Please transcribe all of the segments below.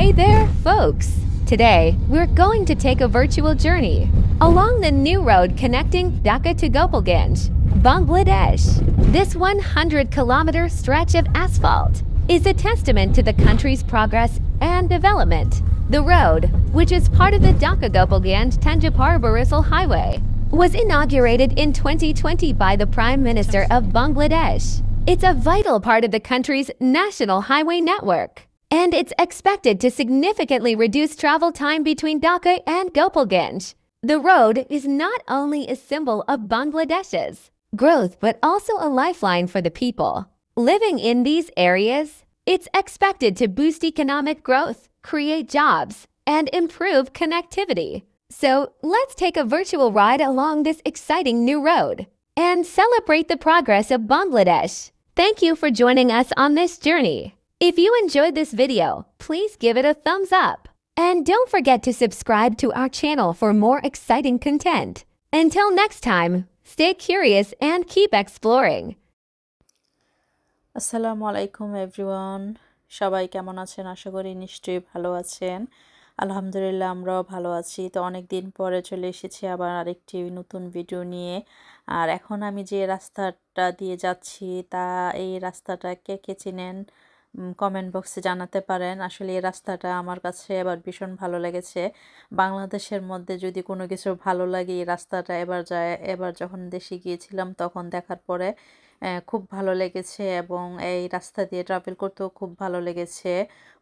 Hey there, folks! Today, we're going to take a virtual journey along the new road connecting Dhaka to Gopalganj, Bangladesh. This 100-kilometer stretch of asphalt is a testament to the country's progress and development. The road, which is part of the Dhaka-Gopalganj Tanjapur-Barisal Highway, was inaugurated in 2020 by the Prime Minister of Bangladesh. It's a vital part of the country's national highway network, and it's expected to significantly reduce travel time between Dhaka and Gopalganj. The road is not only a symbol of Bangladesh's growth, but also a lifeline for the people living in these areas. It's expected to boost economic growth, create jobs, and improve connectivity. So let's take a virtual ride along this exciting new road and celebrate the progress of Bangladesh. Thank you for joining us on this journey. If you enjoyed this video, please give it a thumbs up. And don't forget to subscribe to our channel for more exciting content. Until next time, stay curious and keep exploring. আসসালামু আলাইকুম everyone, সবাই কেমন আছেন? আশা করি নিশ্চয়ই ভালো আছেন। আলহামদুলিল্লাহ আমরাও ভালো আছি। তো অনেক দিন পরে চলে এসেছি আবার আরেকটি নতুন ভিডিও নিয়ে। আর এখন আমি যে রাস্তাটা দিয়ে যাচ্ছি এই রাস্তাটা কে কে চিনেন কমেন্ট বক্সে জানাতে পারেন। আসলে এই রাস্তাটা আমার কাছে এবার ভীষণ ভালো লেগেছে। বাংলাদেশের মধ্যে যদি কোনো কিছু ভালো লাগে এই রাস্তাটা এবার যখন দেশে গিয়েছিলাম তখন দেখার পরে খুব ভালো লেগেছে এবং এই রাস্তা দিয়ে ট্রাভেল করতেও খুব ভালো লেগেছে।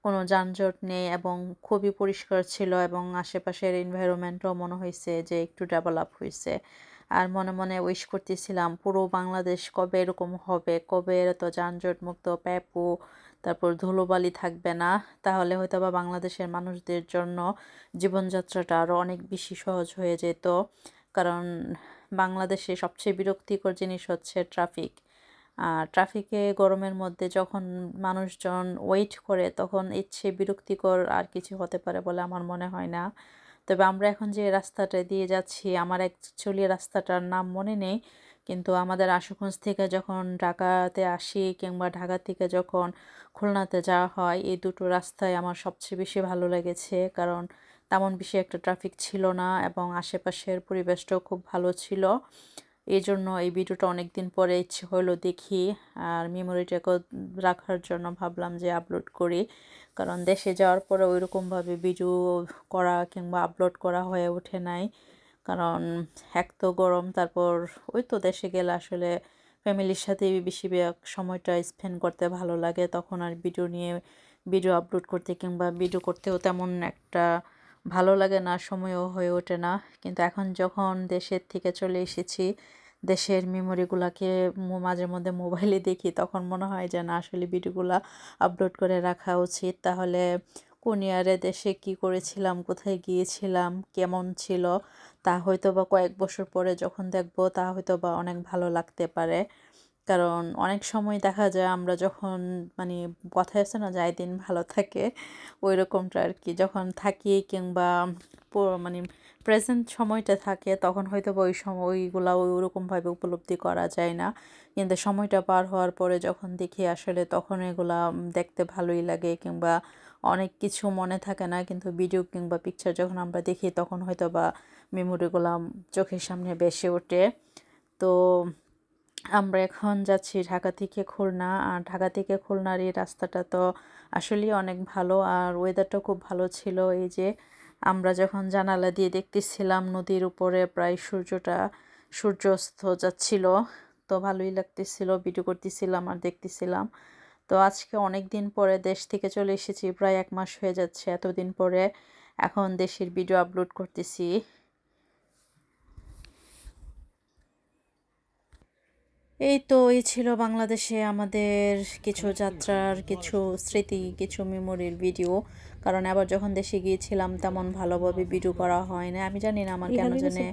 কোনো যানজট নেই এবং খুবই পরিষ্কার ছিল এবং আশেপাশের এনভায়রনমেন্টও মনে হয়েছে যে একটু ডেভেলপ হয়েছে। আর মনে মনে উইশ করতেছিলাম পুরো বাংলাদেশ কবে এরকম হবে, কবে এত যানজট মুক্ত, প্যাপু, তারপর ধুলোবালি থাকবে না, তাহলে হয়তো বা বাংলাদেশের মানুষদের জন্য জীবনযাত্রাটা আরও অনেক বেশি সহজ হয়ে যেত। কারণ বাংলাদেশে সবচেয়ে বিরক্তিকর জিনিস হচ্ছে ট্রাফিক। ট্রাফিকে গরমের মধ্যে যখন মানুষজন ওয়েট করে তখন এর চেয়ে বিরক্তিকর আর কিছু হতে পারে বলে আমার মনে হয় না। তবে আমরা এখন যে রাস্তাটা দিয়ে যাচ্ছি, আমার অ্যাকচুয়ালি রাস্তাটার নাম মনে নেই, কিন্তু আমাদের আশুগঞ্জ থেকে যখন ঢাকাতে আসি কিংবা ঢাকা থেকে যখন খুলনাতে যাওয়া হয়, এই দুটো রাস্তায় আমার সবচেয়ে বেশি ভালো লেগেছে। কারণ তেমন বেশি একটা ট্রাফিক ছিল না এবং আশেপাশের পরিবেশটাও খুব ভালো ছিল। এই জন্য এই ভিডিওটা অনেক দিন পরে ইচ্ছে হলো দেখি, আর মেমোরিটাকে রাখার জন্য ভাবলাম যে আপলোড করি। কারণ দেশে যাওয়ার পরে ওইরকমভাবে ভিডিও করা কিংবা আপলোড করা হয়ে ওঠে নাই। কারণ এক তো গরম, তারপর ওই তো দেশে গেলে আসলে ফ্যামিলির সাথে বেশি সময়টা স্পেন্ড করতে ভালো লাগে, তখন আর ভিডিও আপলোড করতে কিংবা ভিডিও করতেও তেমন একটা ভালো লাগে না, সময়ও হয়ে ওঠে না। কিন্তু এখন যখন দেশের থেকে চলে এসেছি, দেশের মেমোরিগুলোকে মাঝে মধ্যে মোবাইলে দেখি, তখন মনে হয় যে না আসলে ভিডিওগুলো আপলোড করে রাখা উচিত। তাহলে কোন ইয়ারে দেশে কি করেছিলাম, কোথায় গিয়েছিলাম, কেমন ছিল, তা হয়তো বা কয়েক বছর পরে যখন দেখব তা হয়তো বা অনেক ভালো লাগতে পারে। কারণ অনেক সময় দেখা যায় আমরা যখন মানে কথায় আছে না যায় দিন ভালো থাকে, ওই রকমটা আর কি, যখন থাকি কিংবা মানে প্রেজেন্ট সময়টা থাকে তখন হয়তো বা ওই ওইগুলা ওইরকমভাবে উপলব্ধি করা যায় না। কিন্তু সময়টা পার হওয়ার পরে যখন দেখি আসলে তখন এগুলা দেখতে ভালোই লাগে কিংবা অনেক কিছু মনে থাকে না, কিন্তু ভিডিও কিংবা পিকচার যখন আমরা দেখি তখন হয়তো বা মেমোরিগুলা চোখের সামনে ভেসে ওঠে। তো আমরা এখন যাচ্ছি ঢাকা থেকে খুলনা, আর ঢাকা থেকে খুলনার এই রাস্তাটা তো আসলেই অনেক ভালো, আর ওয়েদারটাও খুব ভালো ছিল। এই যে আমরা যখন জানালা দিয়ে দেখতেছিলাম নদীর উপরে প্রায় সূর্যাস্ত যাচ্ছিল, তো ভালোই লাগতেছিল, ভিডিও করতেছিলাম আর দেখতেছিলাম। তো আজকে অনেক দিন পরে দেশ থেকে চলে এসেছি, প্রায় 1 মাস হয়ে যাচ্ছে, এতদিন পরে এখন দেশের ভিডিও আপলোড করতেছি। এই তো এই ছিল বাংলাদেশে আমাদের কিছু যাত্রার, কিছু স্মৃতি, কিছু মেমোরির ভিডিও। কারণ আবার যখন দেশে গিয়েছিলাম তেমন ভালোভাবে ভিডিও করা হয় না। আমি জানি না আমার কেন জানে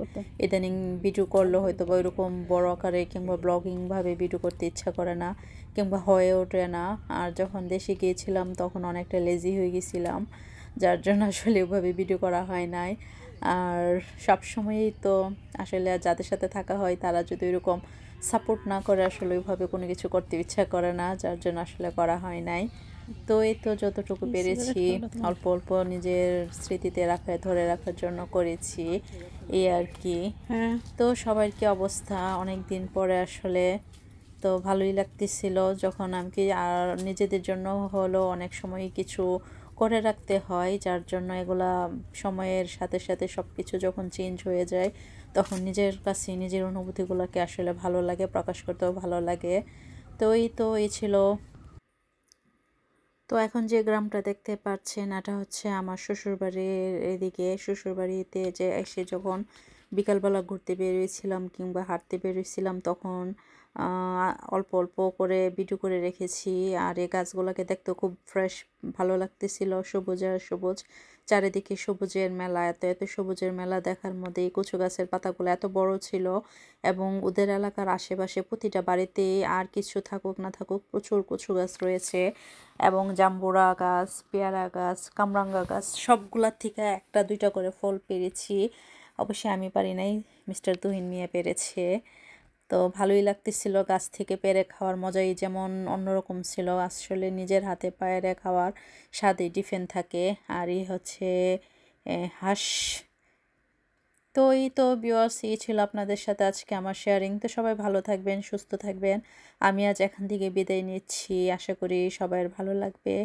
ইদানিং ভিডিও করলে হয়তো বা ওইরকম বড় আকারে কিংবা ব্লগিংভাবে ভিডিও করতে ইচ্ছা করে না কিংবা হয়ে ওঠে না। আর যখন দেশে গিয়েছিলাম তখন অনেকটা লেজি হয়ে গেছিলাম, যার জন্য আসলে ওইভাবে ভিডিও করা হয় নাই। আর সবসময়ই তো আসলে যাদের সাথে থাকা হয় তারা যদি ওইরকম সাপোর্ট না করে আসলে ওইভাবে কোনো কিছু করতে ইচ্ছা করে না, যার জন্য আসলে করা হয় নাই। তো এই তো যতটুকু পেরেছি অল্প অল্প নিজের স্মৃতিতে ধরে রাখার জন্য করেছি, এই আর কি। তো সবার কি অবস্থা অনেক দিন পরে আসলে, তো ভালোই লাগতেছিল যখন আমি আর নিজেদের জন্য হলো অনেক সময় কিছু করে রাখতে হয়, যার জন্য এগুলা সময়ের সাথে সাথে সব কিছু যখন চেঞ্জ হয়ে যায় তখন নিজের কাছে নিজের অনুভূতিগুলোকে আসলে ভালো লাগে, প্রকাশ করতেও ভালো লাগে। তো এই ছিল। তো এখন যে গ্রামটা দেখতে পাচ্ছেন এটা হচ্ছে আমার শ্বশুরবাড়ির এদিকে। শ্বশুরবাড়িতে যে এসে যখন বিকালবেলা ঘুরতে বেরিয়েছিলাম কিংবা হাঁটতে বেরিয়েছিলাম তখন অল্প অল্প করে ভিডিও করে রেখেছি। আর এই গাছগুলোকে দেখতে খুব ফ্রেশ ভালো লাগতেছিল, সবুজ আর সবুজ, চারিদিকে সবুজের মেলা। এত এত সবুজের মেলা দেখার মধ্যে এই কচু গাছের পাতাগুলো এত বড় ছিল এবং ওদের এলাকার আশেপাশে প্রতিটা বাড়িতে আর কিছু থাকুক না থাকুক প্রচুর কচু গাছ রয়েছে এবং জাম্বুরা গাছ, পেয়ারা গাছ, কামরাঙ্গা গাছ সবগুলার থেকে একটা দুইটা করে ফল পেরেছি। অবশ্যই আমি পারি নাই, মিস্টার তুহিন মিয়া পেরেছে। তো ভালোই লাগতেছিল, গাছ থেকে পেরে খাওয়ার মজাই যেমন অন্যরকম ছিল। আসলে নিজের হাতে পেরে খাওয়ার স্বাদই ডিফারেন্ট থাকে। আর এই হচ্ছে হাঁস। তো এই তো ভিউয়ার্স, এই ছিল আপনাদের সাথে আজকে আমার শেয়ারিং। তো সবাই ভালো থাকবেন, সুস্থ থাকবেন। আমি আজ এখান থেকে বিদায় নিচ্ছি, আশা করি সবার ভালো লাগবে।